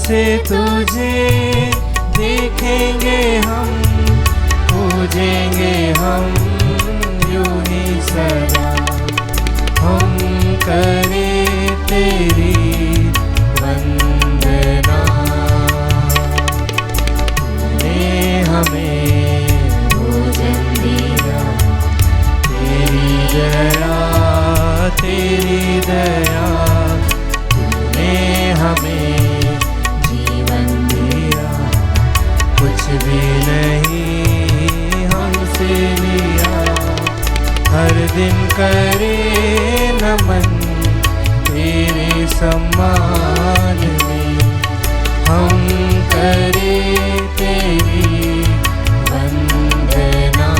से तुझे देखेंगे हम, पूजेंगे हम यूं ही सदा। हम करें तेरी वंदना, तूने हमें भोजन दिया। तेरी दया, तेरी दया, तूने हमें जीवन दिया। कुछ भी नहीं हमसे लिया, हर दिन करे नमन तेरे सम्मान में। हम करे तेरी वंदना।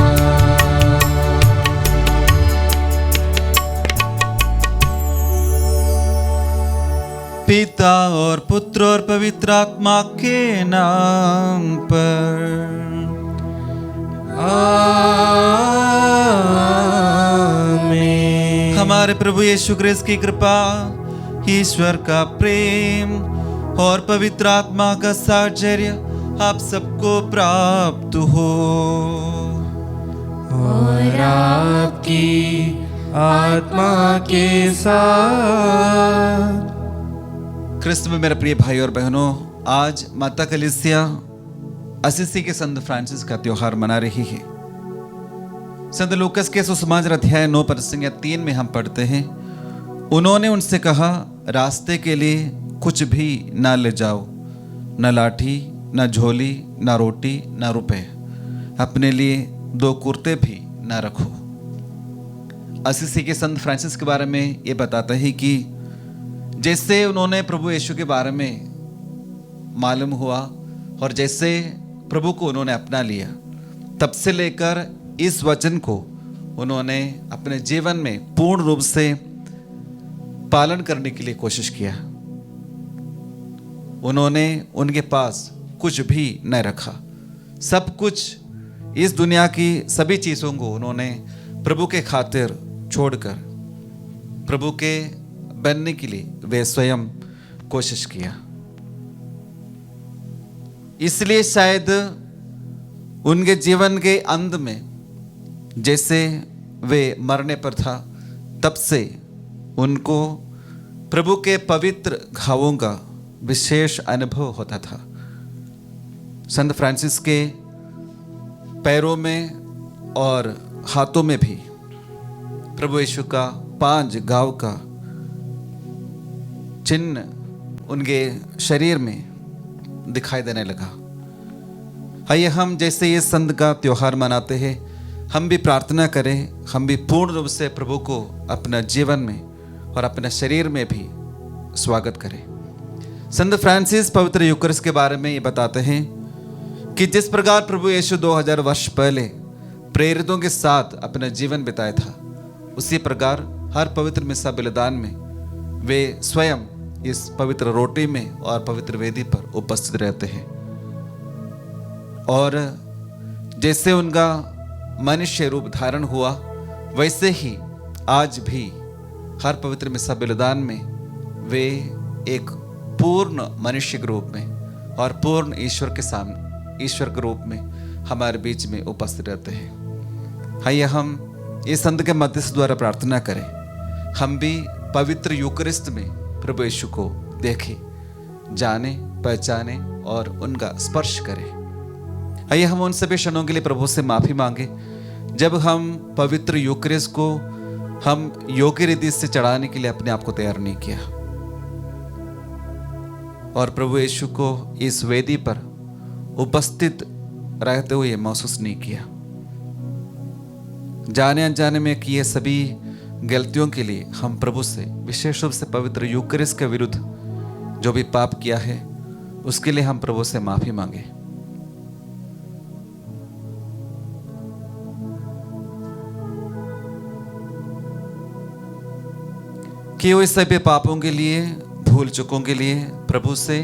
पिता और पुत्र और पवित्र आत्मा के नाम पर आमीन। हमारे प्रभु यीशु क्रिस्त की कृपा, ईश्वर का प्रेम और पवित्र आत्मा का साहचर्य आप सबको प्राप्त हो। और आपकी आत्मा के साथ। क्रिस्त में मेरे प्रिय भाई और बहनों, आज माता कलीसिया असिसी के संत फ्रांसिस का त्योहार मना रही है। संत लूकस के सुसमाचार अध्याय 9 पद 3 में हम पढ़ते हैं, उन्होंने उनसे कहा, रास्ते के लिए कुछ भी ना ले जाओ, न लाठी, न झोली, न रोटी, न रुपए। अपने लिए 2 कुर्ते भी ना रखो। असिसी के संत फ्रांसिस के बारे में ये बताता है कि जैसे उन्होंने प्रभु यीशु के बारे में मालूम हुआ और जैसे प्रभु को उन्होंने अपना लिया, तब से लेकर इस वचन को उन्होंने अपने जीवन में पूर्ण रूप से पालन करने के लिए कोशिश किया। उन्होंने उनके पास कुछ भी न रखा, सब कुछ, इस दुनिया की सभी चीज़ों को उन्होंने प्रभु के खातिर छोड़कर प्रभु के बनने के लिए वे स्वयं कोशिश किया। इसलिए शायद उनके जीवन के अंत में जैसे वे मरने पर था, तब से उनको प्रभु के पवित्र घावों का विशेष अनुभव होता था। संत फ्रांसिस के पैरों में और हाथों में भी प्रभु यीशु का 5 घाव का चिन्ह उनके शरीर में दिखाई देने लगा। आइए हम जैसे ये संत का त्योहार मनाते हैं, हम भी प्रार्थना करें, हम भी पूर्ण रूप से प्रभु को अपना जीवन में और अपने शरीर में भी स्वागत करें। संत फ्रांसिस पवित्र यूकरिस्ट के बारे में ये बताते हैं कि जिस प्रकार प्रभु यीशु 2000 वर्ष पहले प्रेरितों के साथ अपना जीवन बिताया था, उसी प्रकार हर पवित्र मिसा बलिदान में वे स्वयं इस पवित्र रोटी में और पवित्र वेदी पर उपस्थित रहते हैं। और जैसे उनका मनुष्य रूप धारण हुआ, वैसे ही आज भी हर पवित्र मिसा बलिदान में वे एक पूर्ण मनुष्य के रूप में और पूर्ण ईश्वर के सामने, ईश्वर के रूप में हमारे बीच में उपस्थित रहते हैं। आइए हम इस संत के मध्यस्थ द्वारा प्रार्थना करें, हम भी पवित्र यूकरिस्ट में प्रभु यीशु को देखें, जाने, पहचाने और उनका स्पर्श करें। आइए हम उन सभी क्षणों के लिए प्रभु से माफ़ी मांगे जब हम पवित्र यूकरिस्ट को हम योग्य रीति से चढ़ाने के लिए अपने आप को तैयार नहीं किया और प्रभु यीशु को इस वेदी पर उपस्थित रहते हुए महसूस नहीं किया। जाने अनजाने में किए सभी गलतियों के लिए हम प्रभु से, विशेष रूप से पवित्र यूकरिस्ट के विरुद्ध जो भी पाप किया है, उसके लिए हम प्रभु से माफी मांगे। किए हुए सभी पापों के लिए, भूल चूकों के लिए प्रभु से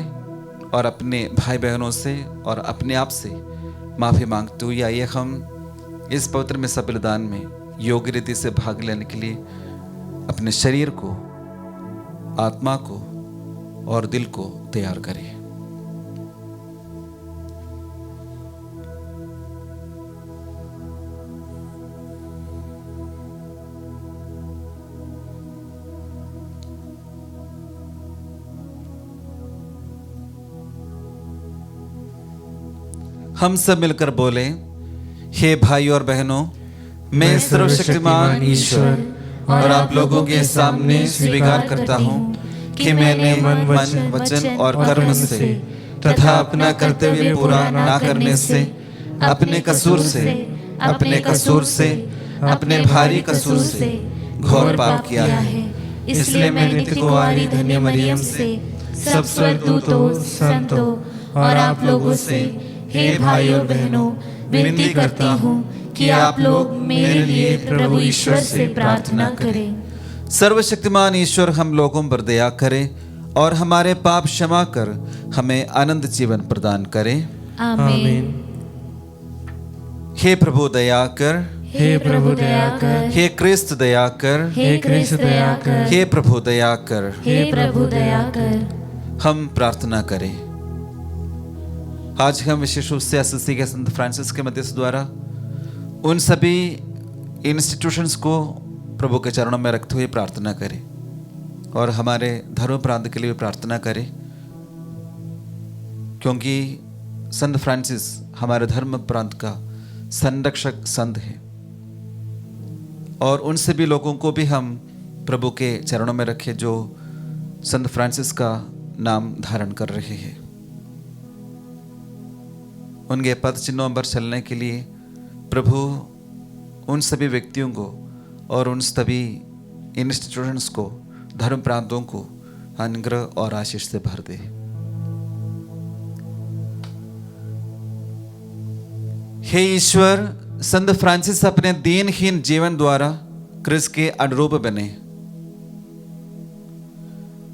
और अपने भाई बहनों से और अपने आप से माफी मांगते हुए आइए हम इस पवित्र में बलिदान में योग्य रीति से भाग लेने के लिए अपने शरीर को, आत्मा को और दिल को तैयार करें। हम सब मिलकर बोले, हे भाई और बहनों, मैं सर्वशक्तिमान ईश्वर और आप लोगों के सामने स्वीकार करता हूँ कि मैंने मन, वचन और कर्म से तथा अपना कर्तव्य पूरा ना करने से, अपने कसूर से, अपने भारी कसूर से घोर पाप किया है। इसलिए मैं नित्य कुंवारी धन्य मरियम से, सब स्वर्गदूतों, संतों और आप लोगों से, हे भाई और बहनों, विनती करता हूँ कि आप लोग मेरे लिए प्रभु ईश्वर से प्रार्थना करें। सर्वशक्तिमान ईश्वर हम लोगों पर दया करे और हमारे पाप क्षमा कर हमें आनंद जीवन प्रदान करे। आमीन। हे प्रभु दया कर, हे प्रभु दया कर, हे क्रिस्त दया कर, हे क्रिस्त दया कर, हे प्रभु दया कर। हे प्रभु दया कर। हम प्रार्थना करें। आज हम विशेष रूप से असिसी के संत फ्रांसिस के मध्यस्थ द्वारा उन सभी इंस्टीट्यूशंस को प्रभु के चरणों में रखते हुए प्रार्थना करें और हमारे धर्म प्रांत के लिए भी प्रार्थना करें, क्योंकि संत फ्रांसिस हमारे धर्म प्रांत का संरक्षक संत है और उन सभी लोगों को भी हम प्रभु के चरणों में रखें जो संत फ्रांसिस का नाम धारण कर रहे हैं। उनके पद चिन्हों पर चलने के लिए प्रभु उन सभी व्यक्तियों को और उन सभी इंस्टीट्यूशंस को, धर्म प्रांतों को अनुग्रह और आशीष से भर दे। हे ईश्वर, संत फ्रांसिस अपने दीनहीन जीवन द्वारा क्रिस्त के अनुरूप बने।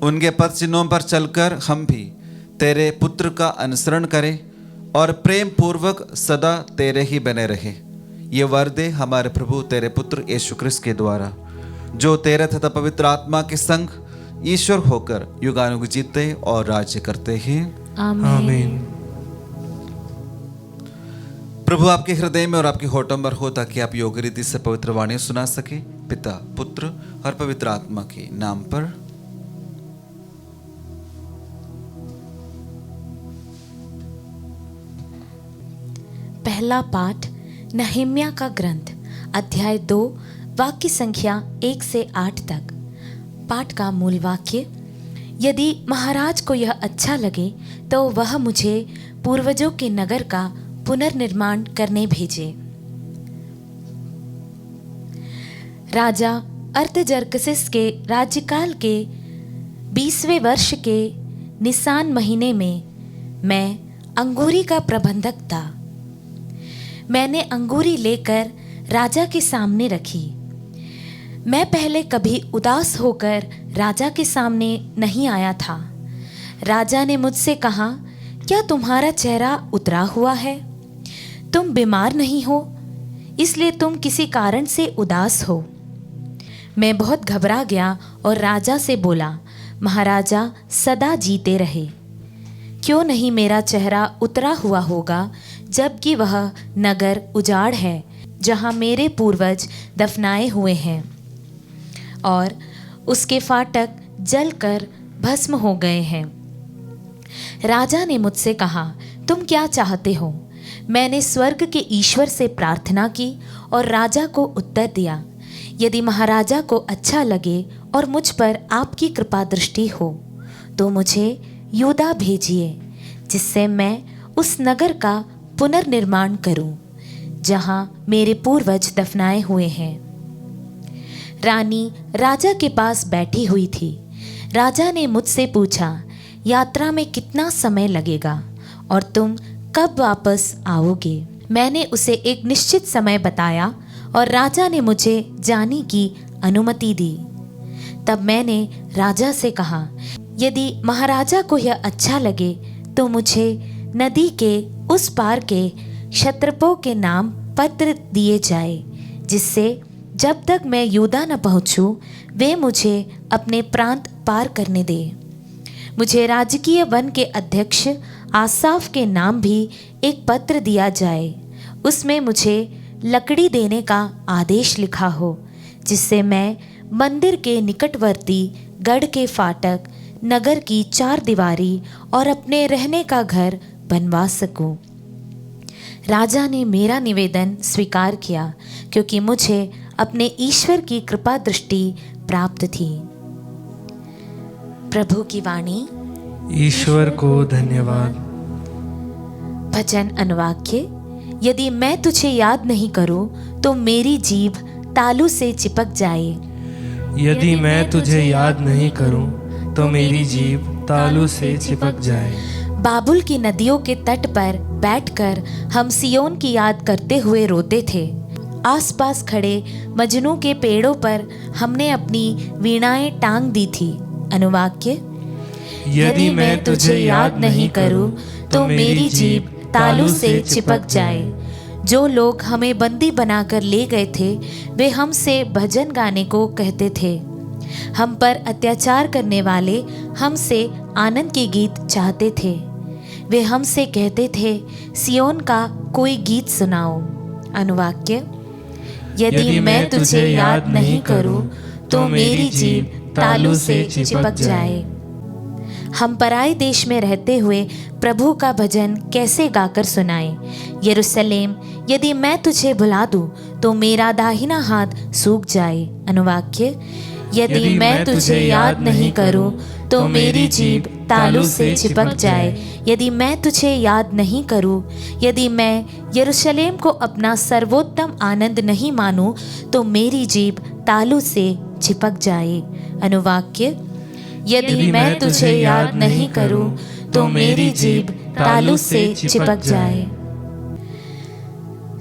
उनके पद चिन्हों पर चलकर हम भी तेरे पुत्र का अनुसरण करें और प्रेम पूर्वक सदा तेरे ही बने रहे। ये वर दे हमारे प्रभु तेरे पुत्र यीशु क्रिस्त के द्वारा, जो तेरे तथा पवित्र आत्मा के संग ईश्वर होकर युगानुग जीते और राज्य करते हैं। आमीन। प्रभु आपके हृदय में और आपके होठों पर हो, ताकि आप योग्य रीति से पवित्र वाणी सुना सके। पिता, पुत्र और पवित्र आत्मा के नाम पर। पहला पाठ नहम्याह का ग्रंथ, अध्याय 2, वाक्य संख्या 1 से 8 तक। पाठ का मूल वाक्य: यदि महाराज को यह अच्छा लगे तो वह मुझे पूर्वजों के नगर का पुनर्निर्माण करने भेजे। राजा अर्थजर्कसिस के राज्यकाल के 20वें वर्ष के निसान महीने में मैं अंगूरी का प्रबंधक था। मैंने अंगूरी लेकर राजा के सामने रखी। मैं पहले कभी उदास होकर राजा के सामने नहीं आया था। राजा ने मुझसे कहा, क्या तुम्हारा चेहरा उतरा हुआ है? तुम बीमार नहीं हो, इसलिए तुम किसी कारण से उदास हो। मैं बहुत घबरा गया और राजा से बोला, महाराजा सदा जीते रहे। क्यों नहीं मेरा चेहरा उतरा हुआ होगा, जबकि वह नगर उजाड़ है जहाँ मेरे पूर्वज दफनाए हुए हैं, और उसके फाटक जलकर भस्म हो गए हैं। राजा ने मुझसे कहा, तुम क्या चाहते हो? मैंने स्वर्ग के ईश्वर से प्रार्थना की और राजा को उत्तर दिया, यदि महाराजा को अच्छा लगे और मुझ पर आपकी कृपा दृष्टि हो तो मुझे यूदा भेजिए, जिससे मैं उस नगर का पुनर्निर्माण करूं जहां मेरे पूर्वज दफनाए हुए हैं। रानी राजा के पास बैठी हुई थी। राजा ने मुझसे पूछा, यात्रा में कितना समय लगेगा और तुम कब वापस आओगे? मैंने उसे एक निश्चित समय बताया और राजा ने मुझे जाने की अनुमति दी। तब मैंने राजा से कहा, यदि महाराजा को यह अच्छा लगे तो मुझे नदी के उस पार के क्षत्रपों के नाम पत्र दिए जाए, जिससे जब तक मैं यूदा न पहुँचूं वे मुझे अपने प्रांत पार करने दे। मुझे राजकीय वन के अध्यक्ष आसाफ के नाम भी एक पत्र दिया जाए। उसमें मुझे लकड़ी देने का आदेश लिखा हो, जिससे मैं मंदिर के निकटवर्ती गढ़ के फाटक, नगर की 4 दीवारी और अपने रहने का घर बनवा सकूं। राजा ने मेरा निवेदन स्वीकार किया, क्योंकि मुझे अपने ईश्वर की कृपा दृष्टि प्राप्त थी। प्रभु की वाणी। ईश्वर को धन्यवाद। भजन अनुवाक्य। यदि मैं तुझे याद नहीं करूं तो मेरी जीभ तालू से चिपक जाए। यदि मैं तुझे याद नहीं करूं तो मेरी जीभ तालू से चिपक जाए। बाबुल की नदियों के तट पर बैठकर हम सियोन की याद करते हुए रोते थे। आसपास खड़े मजनू के पेड़ों पर हमने अपनी वीणाएं टांग दी थी। अनुवाक्य। यदि मैं तुझे याद नहीं करूं तो मेरी जीभ तालू से चिपक जाए। जो लोग हमें बंदी बनाकर ले गए थे वे हमसे भजन गाने को कहते थे। हम पर अत्याचार करने वाले हमसे आनंद के गीत चाहते थे। वे हमसे कहते थे, सियोन का कोई गीत सुनाओ। अनुवाक्य। यदि मैं तुझे याद नहीं करूं तो मेरी जीभ तालू से चिपक जाए। हम पराए देश में रहते हुए प्रभु का भजन कैसे गाकर सुनाएं। यरूशलेम, यदि मैं तुझे भुला दूं तो मेरा दाहिना हाथ सूख जाए। अनुवाक्य। यदि मैं तुझे याद नहीं करूं तो मेरी जीभ तालू से चिपक जाए। यदि मैं तुझे याद नहीं करूं, यदि मैं यरूशलेम को अपना सर्वोत्तम आनंद नहीं मानूं तो मेरी जीभ तालू से चिपक जाए। अनुवाक्य। यदि मैं तुझे याद नहीं करूं तो मेरी जीभ तालू से चिपक जाए।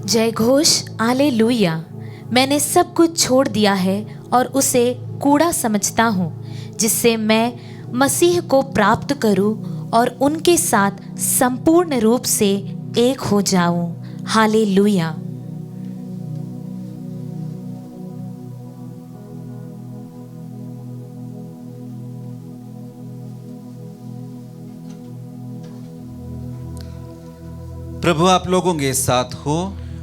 जय घोष, हालेलुया। मैंने सब कुछ छोड़ दिया है और उसे कूड़ा समझता हूँ, जिससे मैं मसीह को प्राप्त करूं और उनके साथ संपूर्ण रूप से एक हो जाऊं। हालेलुया। प्रभु आप लोगों के साथ हो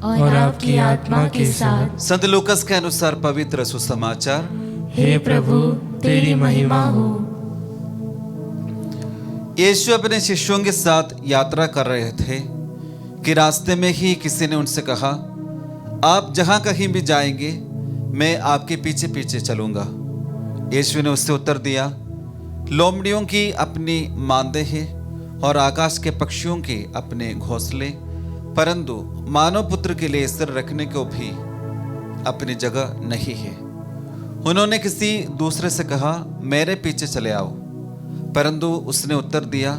और आपकी आत्मा के साथ। संत लूकस के अनुसार पवित्र सुसमाचार। हे प्रभु, तेरी महिमा हो। यीशु अपने शिष्यों के साथ यात्रा कर रहे थे कि रास्ते में ही किसी ने उनसे कहा, आप जहां कहीं भी जाएंगे मैं आपके पीछे पीछे चलूंगा। यीशु ने उससे उत्तर दिया, लोमड़ियों की अपनी मांदें हैं और आकाश के पक्षियों के अपने घोंसले, परंतु मानव पुत्र के लिए सिर रखने को भी अपनी जगह नहीं है। उन्होंने किसी दूसरे से कहा, मेरे पीछे चले आओ। परंतु उसने उत्तर दिया,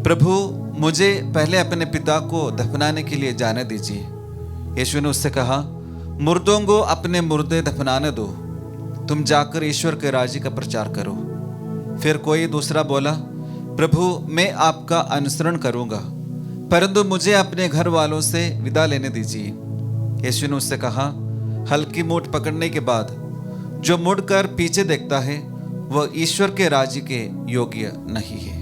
प्रभु मुझे पहले अपने पिता को दफनाने के लिए जाने दीजिए। यीशु ने उससे कहा, मुर्दों को अपने मुर्दे दफनाने दो, तुम जाकर ईश्वर के राज्य का प्रचार करो। फिर कोई दूसरा बोला, प्रभु मैं आपका अनुसरण करूंगा, परंतु मुझे अपने घर वालों से विदा लेने दीजिए। यीशु ने उससे कहा, हल्की मूठ पकड़ने के बाद जो मुड़कर पीछे देखता है वह ईश्वर के राज्य के योग्य नहीं है।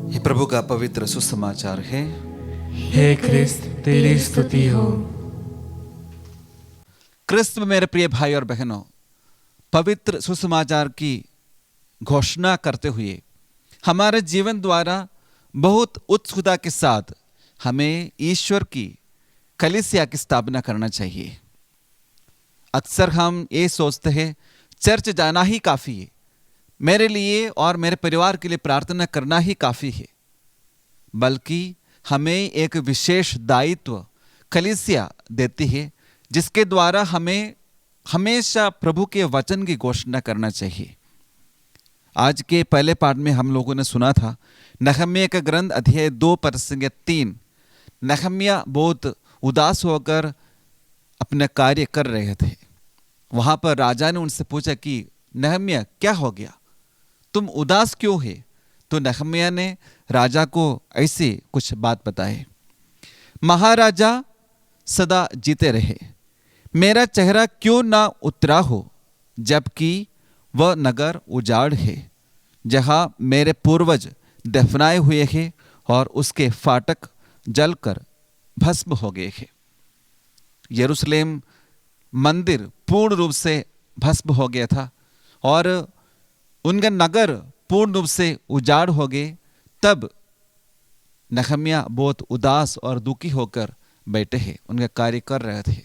ये प्रभु का पवित्र सुसमाचार है। हे क्रिस्त, तेरी स्तुति हो। क्रिस्त में मेरे प्रिय भाई और बहनों, पवित्र सुसमाचार की घोषणा करते हुए हमारे जीवन द्वारा बहुत उत्सुकता के साथ हमें ईश्वर की कलीसिया की स्थापना करना चाहिए। अक्सर हम ये सोचते हैं चर्च जाना ही काफ़ी है, मेरे लिए और मेरे परिवार के लिए प्रार्थना करना ही काफ़ी है, बल्कि हमें एक विशेष दायित्व कलीसिया देती है जिसके द्वारा हमें हमेशा प्रभु के वचन की घोषणा करना चाहिए। आज के पहले पाठ में हम लोगों ने सुना था नहम्याह का ग्रंथ अध्याय 2 पद संख्या 3। नहम्याह बहुत उदास होकर अपना कार्य कर रहे थे। वहाँ पर राजा ने उनसे पूछा कि नहम्याह क्या हो गया, तुम उदास क्यों है? तो नहम्याह ने राजा को ऐसे कुछ बात बताए, महाराजा सदा जीते रहे, मेरा चेहरा क्यों ना उतरा हो, जबकि वह नगर उजाड़ है जहाँ मेरे पूर्वज दफनाए हुए हैं और उसके फाटक जलकर भस्म हो गए हैं। यरूशलेम मंदिर पूर्ण रूप से भस्म हो गया था और उनका नगर पूर्ण रूप से उजाड़ हो गए, तब नहम्याह बहुत उदास और दुखी होकर बैठे हैं, उनका कार्य कर रहे थे।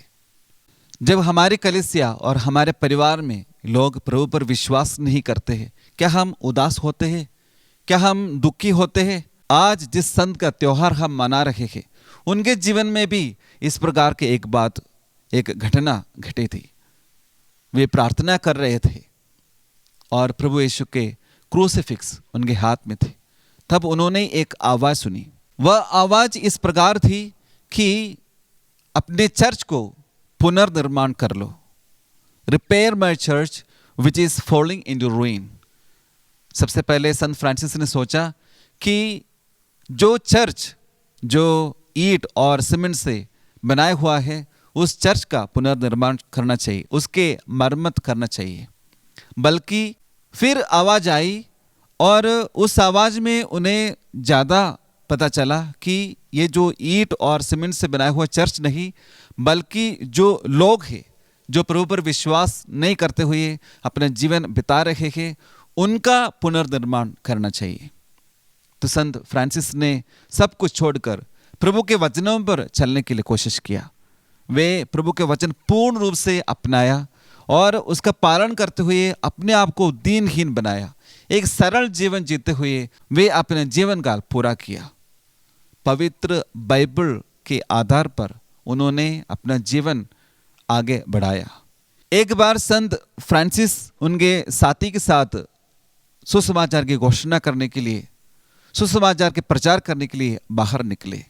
जब हमारी कलीसिया और हमारे परिवार में लोग प्रभु पर विश्वास नहीं करते हैं, क्या हम उदास होते हैं? क्या हम दुखी होते हैं? आज जिस संत का त्योहार हम मना रहे हैं, उनके जीवन में भी इस प्रकार की एक घटना घटी थी। वे प्रार्थना कर रहे थे और प्रभु यीशु के क्रूसिफिक्स उनके हाथ में थे। तब उन्होंने एक आवाज सुनी। वह आवाज इस प्रकार थी कि अपने चर्च को पुनर्निर्माण कर लो, repair my church which is falling into ruin. सबसे पहले संत फ्रांसिस ने सोचा कि जो चर्च जो ईंट और सीमेंट से बनाया हुआ है, उस चर्च का पुनर्निर्माण करना चाहिए, उसके मरम्मत करना चाहिए। बल्कि फिर आवाज आई और उस आवाज में उन्हें ज़्यादा पता चला कि ये जो ईंट और सीमेंट से बनाया हुआ चर्च नहीं, बल्कि जो लोग हैं जो प्रभु पर विश्वास नहीं करते हुए अपना जीवन बिता रहे हैं, उनका पुनर्निर्माण करना चाहिए। तो संत फ्रांसिस ने सब कुछ छोड़कर प्रभु के वचनों पर चलने के लिए कोशिश किया। वे प्रभु के वचन पूर्ण रूप से अपनाया और उसका पालन करते हुए अपने आप को दीनहीन बनाया। एक सरल जीवन जीते हुए वे अपने जीवन काल पूरा किया। पवित्र बाइबल के आधार पर उन्होंने अपना जीवन आगे बढ़ाया। एक बार संत फ्रांसिस उनके साथी के साथ सुसमाचार की घोषणा करने के लिए, सुसमाचार के प्रचार करने के लिए बाहर निकले।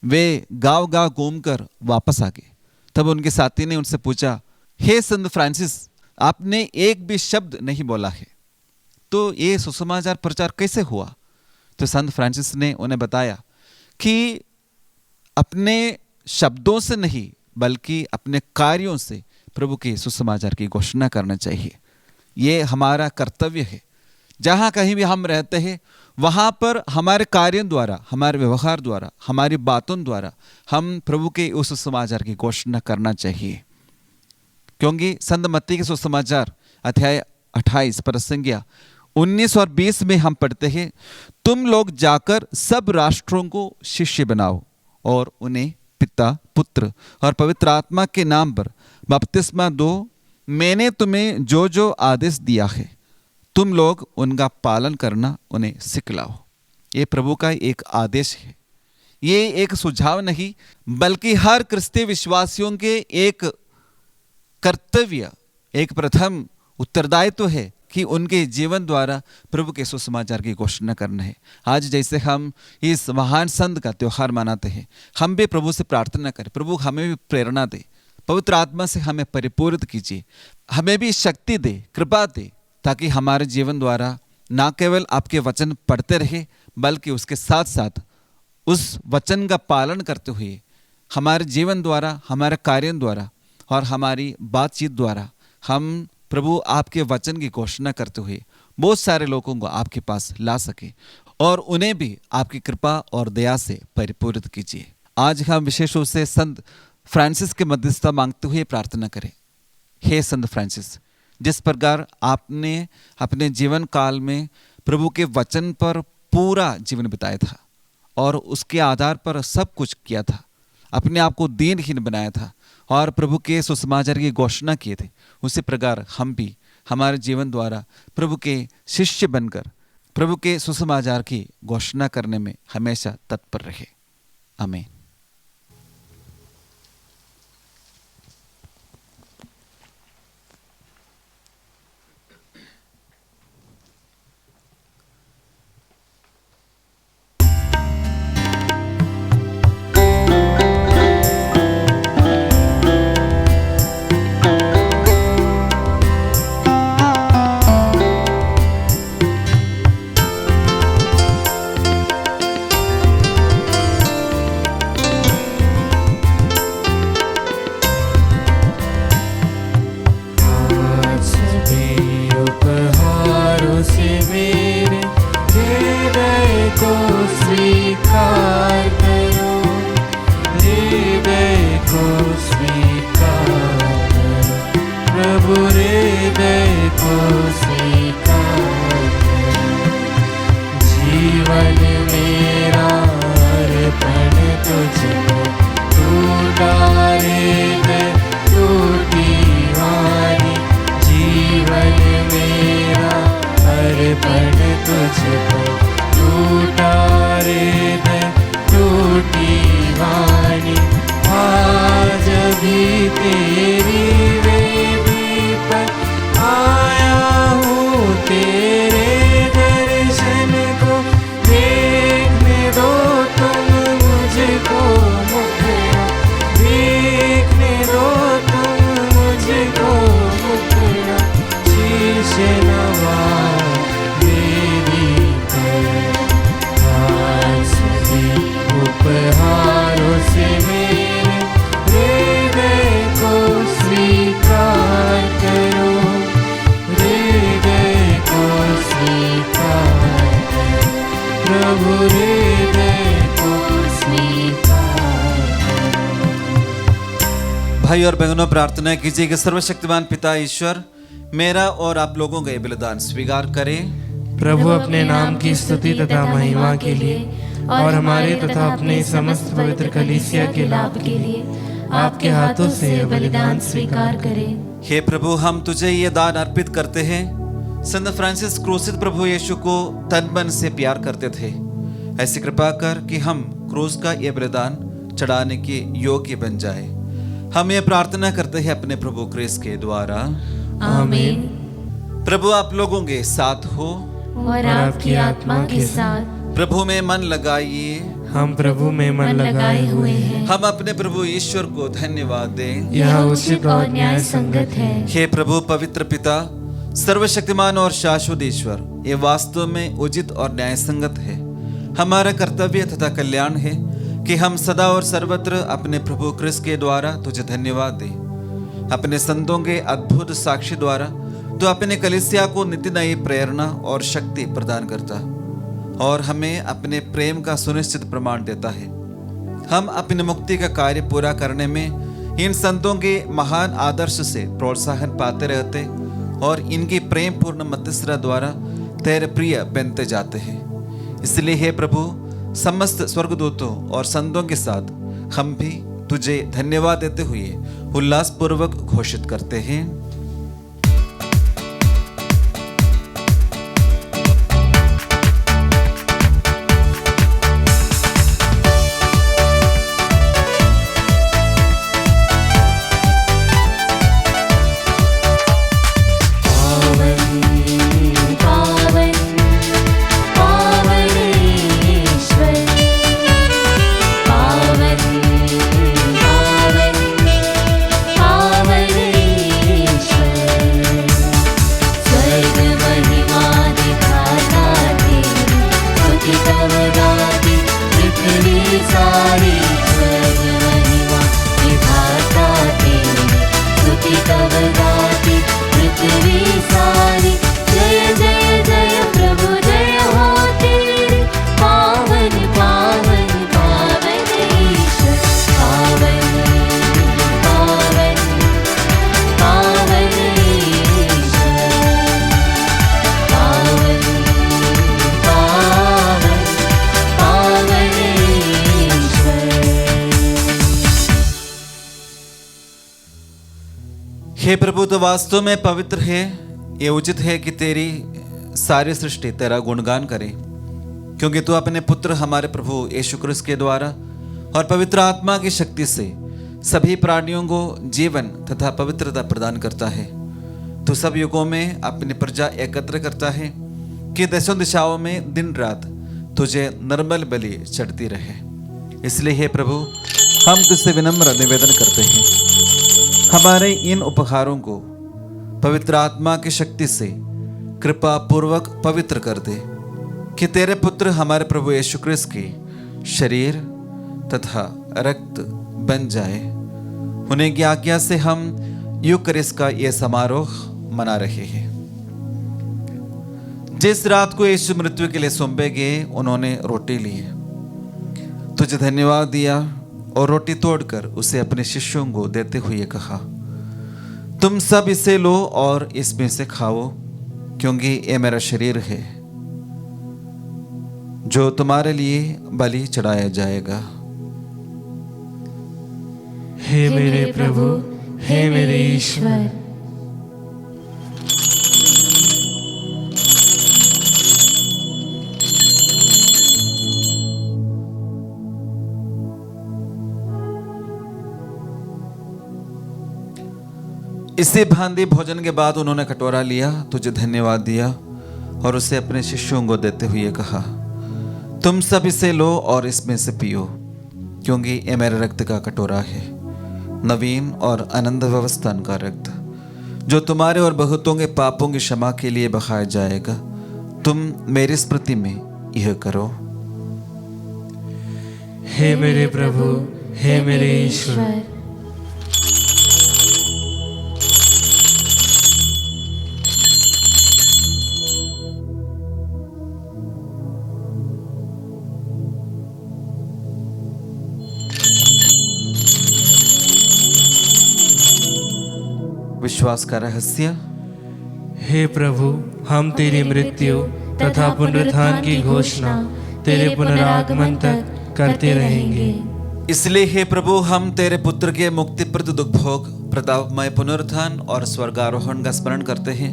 वे गांव गांव घूमकर वापस आ गए। तब उनके साथी ने उनसे पूछा, हे संत फ्रांसिस, आपने एक भी शब्द नहीं बोला है, तो ये सुसमाचार प्रचार कैसे हुआ? तो संत फ्रांसिस ने उन्हें बताया कि अपने शब्दों से नहीं बल्कि अपने कार्यों से प्रभु के सुसमाचार की घोषणा करना चाहिए। ये हमारा कर्तव्य है। जहाँ कहीं भी हम रहते हैं, वहाँ पर हमारे कार्यों द्वारा, हमारे व्यवहार द्वारा, हमारी बातों द्वारा हम प्रभु के उस सुसमाचार की घोषणा करना चाहिए। क्योंकि संत मत्ती के सुसमाचार अध्याय 28 प्रसंगिया 19 और 20 में हम पढ़ते हैं, तुम लोग जाकर सब राष्ट्रों को शिष्य बनाओ और उन्हें पिता, पुत्र और पवित्र आत्मा के नाम पर बपतिस्मा दो। मैंने तुम्हें जो जो आदेश दिया है, तुम लोग उनका पालन करना उन्हें सिखलाओ। ये प्रभु का एक आदेश है। ये एक सुझाव नहीं, बल्कि हर क्रिस्तीय विश्वासियों के एक कर्तव्य, एक प्रथम उत्तरदायित्व है कि उनके जीवन द्वारा प्रभु के सुसमाचार की घोषणा करना है। आज जैसे हम इस महान संत का त्योहार मनाते हैं, हम भी प्रभु से प्रार्थना करें, प्रभु हमें भी प्रेरणा दे, पवित्र आत्मा से हमें परिपूरित कीजिए, हमें भी शक्ति दे, कृपा दे, ताकि हमारे जीवन द्वारा ना केवल आपके वचन पढ़ते रहे, बल्कि उसके साथ साथ उस वचन का पालन करते हुए हमारे जीवन द्वारा, हमारे कार्यों द्वारा और हमारी बातचीत द्वारा हम प्रभु आपके वचन की घोषणा करते हुए बहुत सारे लोगों को आपके पास ला सके और उन्हें भी आपकी कृपा और दया से परिपूरित कीजिए। आज हम विशेष रूप से संत फ्रांसिस के मध्यस्थता मांगते हुए प्रार्थना करें। हे संत फ्रांसिस, जिस प्रकार आपने अपने जीवन काल में प्रभु के वचन पर पूरा जीवन बिताया था और उसके आधार पर सब कुछ किया था, अपने आप को दीनहीन बनाया था और प्रभु के सुसमाचार की घोषणा किए थे, उसी प्रकार हम भी हमारे जीवन द्वारा प्रभु के शिष्य बनकर प्रभु के सुसमाचार की घोषणा करने में हमेशा तत्पर रहे। आमीन। भाई और बहनों, प्रार्थना कीजिए कि सर्वशक्तिमान पिता ईश्वर मेरा और आप लोगों का ये बलिदान स्वीकार करें। प्रभु अपने नाम की स्तुति तथा महिमा के लिए और हमारे तथा अपने समस्त पवित्र कलीसिया के लाभ के लिए आपके हाथों से यह बलिदान स्वीकार करें। हे प्रभु, हम तुझे ये दान अर्पित करते हैं। संत फ्रांसिस क्रूसित प्रभु यीशु को तन मन से प्यार करते थे। ऐसी कृपा कर कि हम क्रूस का ये बलिदान चढ़ाने के योग्य बन जाए। हम ये प्रार्थना करते हैं अपने प्रभु क्रिस्त के द्वारा। आमीन। प्रभु आप लोगों के साथ हो और आपकी आत्मा के साथ। प्रभु में मन लगाइए। हम प्रभु में मन लगाए हुए हैं। हम अपने प्रभु ईश्वर को धन्यवाद दें। यह उचित और न्याय संगत है। हे प्रभु पवित्र पिता, सर्वशक्तिमान और शाश्वत ईश्वर, ये वास्तव में उचित और न्याय संगत है। हमारा कर्तव्य तथा कल्याण है कि हम सदा और सर्वत्र अपने प्रभु क्रिस्त के द्वारा तुझे धन्यवाद दें। अपने संतों के अद्भुत साक्षी द्वारा तो अपने कलीसिया को नित्य नई प्रेरणा और शक्ति प्रदान करता और हमें अपने प्रेम का सुनिश्चित प्रमाण देता है। हम अपनी मुक्ति का कार्य पूरा करने में इन संतों के महान आदर्श से प्रोत्साहन पाते रहते और इनकी प्रेम पूर्ण मध्यस्थता द्वारा तेरे प्रिय बनते जाते हैं। इसलिए हे प्रभु, समस्त स्वर्गदूतों और संतों के साथ हम भी तुझे धन्यवाद देते हुए उल्लासपूर्वक घोषित करते हैं। हे प्रभु, तो वास्तव में पवित्र है। ये उचित है कि तेरी सारी सृष्टि तेरा गुणगान करे, क्योंकि तू अपने पुत्र हमारे प्रभु यीशु क्रिस्त के द्वारा और पवित्र आत्मा की शक्ति से सभी प्राणियों को जीवन तथा पवित्रता प्रदान करता है। तू सब युगों में अपनी प्रजा एकत्र करता है कि देशों दिशाओं में दिन रात तुझे निर्मल बलि चढ़ती रहे। इसलिए हे प्रभु, हम तुझसे विनम्र निवेदन करते हैं, हमारे इन उपहारों को पवित्र आत्मा की शक्ति से कृपा पूर्वक पवित्र कर दे, कि तेरे पुत्र हमारे प्रभु यीशु क्रिस्त की शरीर तथा रक्त बन जाए। उन्हीं की आज्ञा से हम यूकरिस्ट का ये समारोह मना रहे हैं। जिस रात को यीशु मृत्यु के लिए सौंपे गए, उन्होंने रोटी ली, तुझे धन्यवाद दिया और रोटी तोड़कर उसे अपने शिष्यों को देते हुए कहा, तुम सब इसे लो और इसमें से खाओ, क्योंकि ये मेरा शरीर है जो तुम्हारे लिए बलि चढ़ाया जाएगा। हे मेरे प्रभु, हे मेरे ईश्वर, इसी भांति भोजन के बाद उन्होंने कटोरा लिया, तुझे धन्यवाद दिया और उसे अपने शिष्यों को देते हुए कहा, तुम सब इसे लो और इसमें से पियो, क्योंकि ये मेरे रक्त का कटोरा है, नवीन और अनंत व्यवस्थान का रक्त, जो तुम्हारे और बहुतों के पापों की क्षमा के लिए बहाया जाएगा। तुम मेरी स्मृति में यह करो। हे मेरे प्रभु, हे मेरे ईश्वर। विश्वास का रहस्य। हे प्रभु, हम तेरी मृत्यु तथा पुनरुत्थान की घोषणा तेरे पुनरागमन तक करते रहेंगे। इसलिए हे प्रभु, हम तेरे पुत्र के मुक्तिप्रद दुख भोग, प्रतापमय पुनरुत्थान और स्वर्गारोहण का स्मरण करते हैं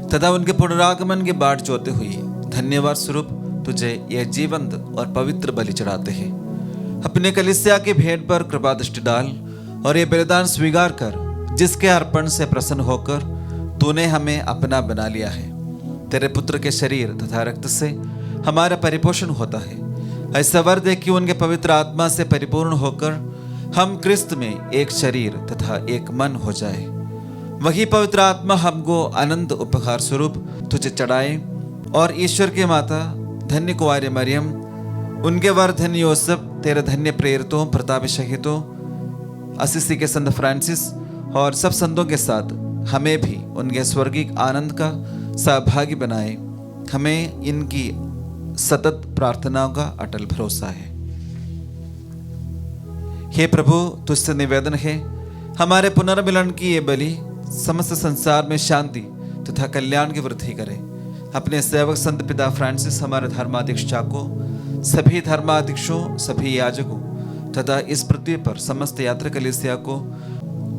तथा उनके पुनरागमन की बाट जोते हुए धन्यवाद स्वरूप तुझे यह जीवंत और पवित्र बलि चढ़ाते हैं। अपने कलीसिया की भेंट पर कृपा दृष्टि डाल और ये बलिदान स्वीकार कर, जिसके अर्पण से प्रसन्न होकर तूने हमें अपना बना लिया है। तेरे पुत्र के शरीर तथा रक्त से हमारा परिपोषण होता है। ऐसा वर दे कि उनके पवित्र आत्मा से परिपूर्ण होकर हम क्रिस्त में एक शरीर तथा एक मन हो जाए। वही पवित्र आत्मा हमको अनंत उपहार स्वरूप तुझे चढ़ाए और ईश्वर की माता धन्य कुंवारी मरियम, उनके वर धन्य योसेफ, तेरे धन्य प्रेरितों, प्रतापशाहितों, असीसी के संत फ्रांसिस और सब संतों के साथ हमें भी उनके स्वर्गीय आनंद का सहभागी बनाए। हमें इनकी सतत प्रार्थनाओं का अटल भरोसा है। हे प्रभु, तुझसे निवेदन है, हमारे पुनर्मिलन की ये बलि समस्त संसार में शांति तथा कल्याण की वृद्धि करे। अपने सेवक संत पिता फ्रांसिस, हमारे धर्माध्यक्षा को, सभी धर्माध्यक्षों, सभी याजकों तथा इस पृथ्वी पर समस्त यात्री कलीसिया को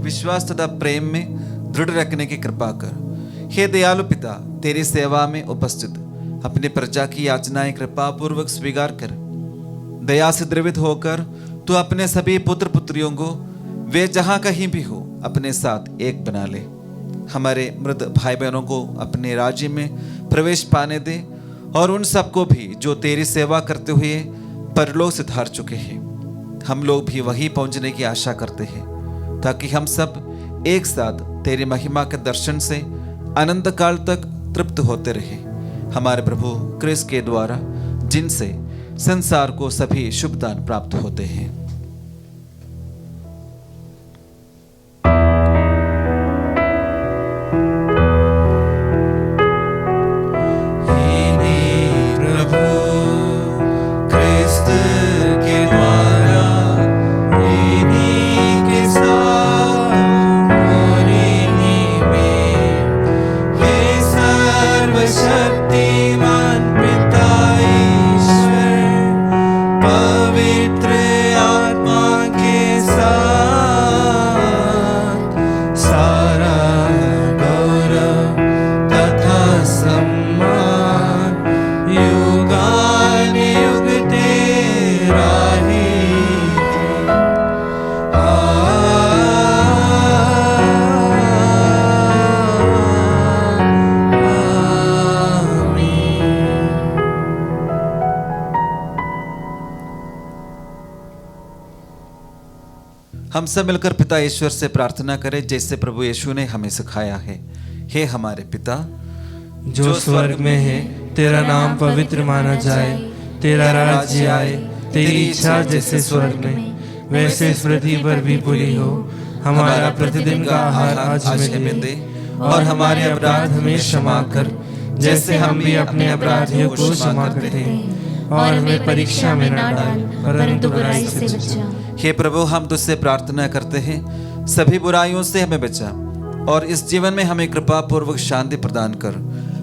विश्वास तथा प्रेम में दृढ़ रखने की कृपा कर। हे दयालु पिता, तेरी सेवा में उपस्थित अपनी प्रजा की याचनाएं कृपा पूर्वक स्वीकार कर। दया से द्रवित होकर तू अपने सभी पुत्र पुत्रियों को वे जहां कहीं भी हो अपने साथ एक बना ले। हमारे मृत भाई बहनों को अपने राज्य में प्रवेश पाने दे और उन सबको भी जो तेरी सेवा करते हुए परलोक से धार चुके हैं। हम लोग भी वहीं पहुंचने की आशा करते हैं ताकि हम सब एक साथ तेरी महिमा के दर्शन से अनंत काल तक तृप्त होते रहे। हमारे प्रभु क्रिस्त के द्वारा, जिनसे संसार को सभी शुभ दान प्राप्त होते हैं। हम सब मिलकर पिता ईश्वर से प्रार्थना करें जैसे प्रभु यीशु ने हमें सिखाया है। हे हमारे पिता जो स्वर्ग में है, तेरा नाम पवित्र माना जाए, तेरा राज्य आए, तेरी इच्छा जैसे स्वर्ग में वैसे इस पृथ्वी पर भी पूरी हो। हमारा प्रतिदिन का आहार आज हमें दे और हमारे अपराध हमें क्षमा कर जैसे हम भी अपने अपराधियों को क्षमा करते हैं, और हमें परीक्षा में न डाल परंतु बुराई से बचा। हे प्रभु, हम तुझसे प्रार्थना करते हैं, सभी बुराइयों से हमें बचा और इस जीवन में हमें कृपा पूर्वक शांति प्रदान कर।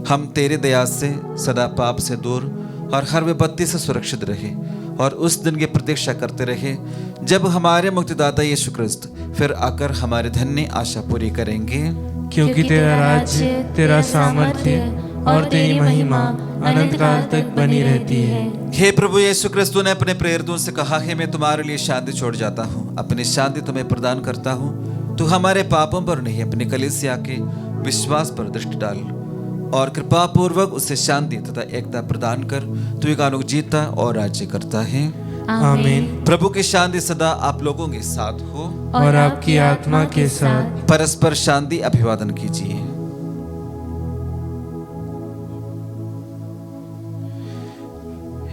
हम तेरे दया से सदा पाप से दूर और हर विपत्ति से सुरक्षित रहे और उस दिन की प्रतीक्षा करते रहे जब हमारे मुक्तिदाता यीशु क्रिस्त फिर आकर हमारे धन्य आशा पूरी करेंगे। क्योंकि तेरा राज्य, तेरा सामर्थ्य और तेरी महिमा अनंत काल तक बनी रहती है। हे प्रभु यीशु क्रिस्त ने अपने प्रेरितों से कहा है, मैं तुम्हारे लिए शांति छोड़ जाता हूँ, अपनी शांति तुम्हें प्रदान करता हूँ। तू हमारे पापों पर नहीं, अपनी कलीसिया के विश्वास पर दृष्टि डाल और कृपा पूर्वक उसे शांति तथा एकता प्रदान कर। तू एक अनुग जीता और राज्य करता है। आमीन। प्रभु की शांति सदा आप लोगों के साथ हो और आपकी आत्मा के साथ। परस्पर शांति अभिवादन कीजिए।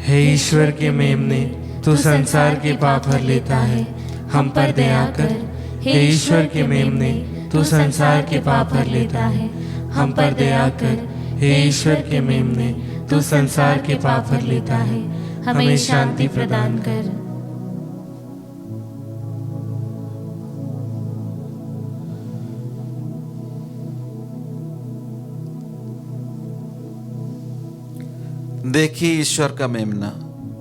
हे ईश्वर के मेमने, तू संसार के पाप हर लेता है, हम पर दया कर। हे ईश्वर के मेमने, तू संसार के पाप हर लेता है, हम पर दया कर। हे ईश्वर के मेमने, तू संसार के पाप हर लेता है, हमें शांति प्रदान कर। देखिए ईश्वर का मेमना,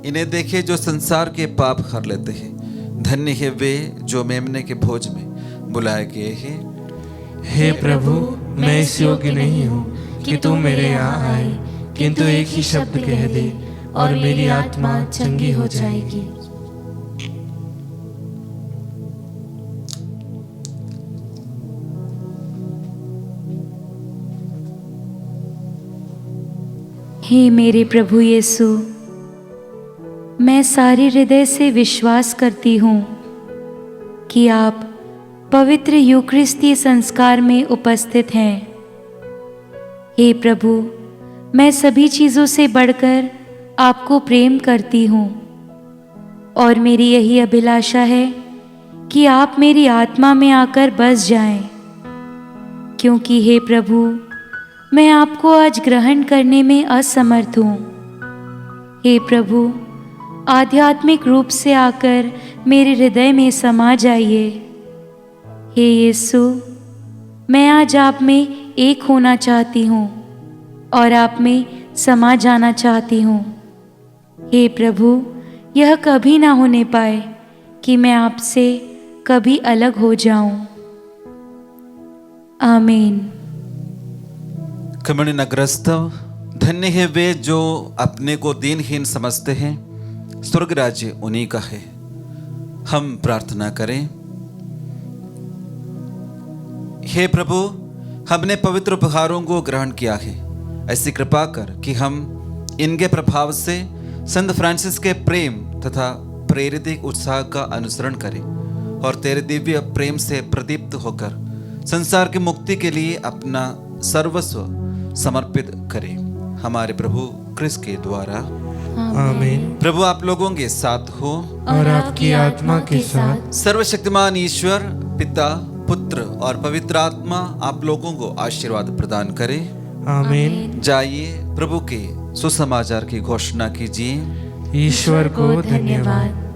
इन्हें देखिए जो संसार के पाप हर लेते हैं। धन्य है वे जो मेमने के भोज में बुलाए गए हैं। हे प्रभु, मैं इस योग्य नहीं हूँ कि तू मेरे यहाँ आए, किंतु एक ही शब्द कह दे और मेरी आत्मा चंगी हो जाएगी। हे मेरे प्रभु यीशु, मैं सारे हृदय से विश्वास करती हूँ कि आप पवित्र यूकरिस्तीय संस्कार में उपस्थित हैं। हे प्रभु, मैं सभी चीज़ों से बढ़कर आपको प्रेम करती हूँ और मेरी यही अभिलाषा है कि आप मेरी आत्मा में आकर बस जाएं, क्योंकि हे प्रभु, मैं आपको आज ग्रहण करने में असमर्थ हूँ। हे प्रभु, आध्यात्मिक रूप से आकर मेरे हृदय में समा जाइए। हे यीशु, मैं आज आप में एक होना चाहती हूँ और आप में समा जाना चाहती हूँ। हे प्रभु, यह कभी ना होने पाए कि मैं आपसे कभी अलग हो जाऊं। आमीन। कम्युनिन अग्रस्तव, धन्य है वे जो अपने को दीनहीन समझते हैं, स्वर्ग राज्य उन्हीं का है। हम प्रार्थना करें। हे प्रभु, हमने पवित्र उपहारों को ग्रहण किया है। ऐसी कृपा कर कि हम इनके प्रभाव से संत फ्रांसिस के प्रेम तथा प्रेरित उत्साह का अनुसरण करें और तेरे दिव्य प्रेम से प्रदीप्त होकर संसार की मुक्ति के लिए अपना सर्वस्व समर्पित करें। हमारे प्रभु क्रिस्त के द्वारा। आमीन। प्रभु आप लोगों के साथ हो और आपकी आत्मा के साथ। सर्वशक्तिमान ईश्वर पिता, पुत्र और पवित्र आत्मा आप लोगों को आशीर्वाद प्रदान करे। आमीन। जाइए, प्रभु के सुसमाचार की घोषणा कीजिए। ईश्वर को धन्यवाद।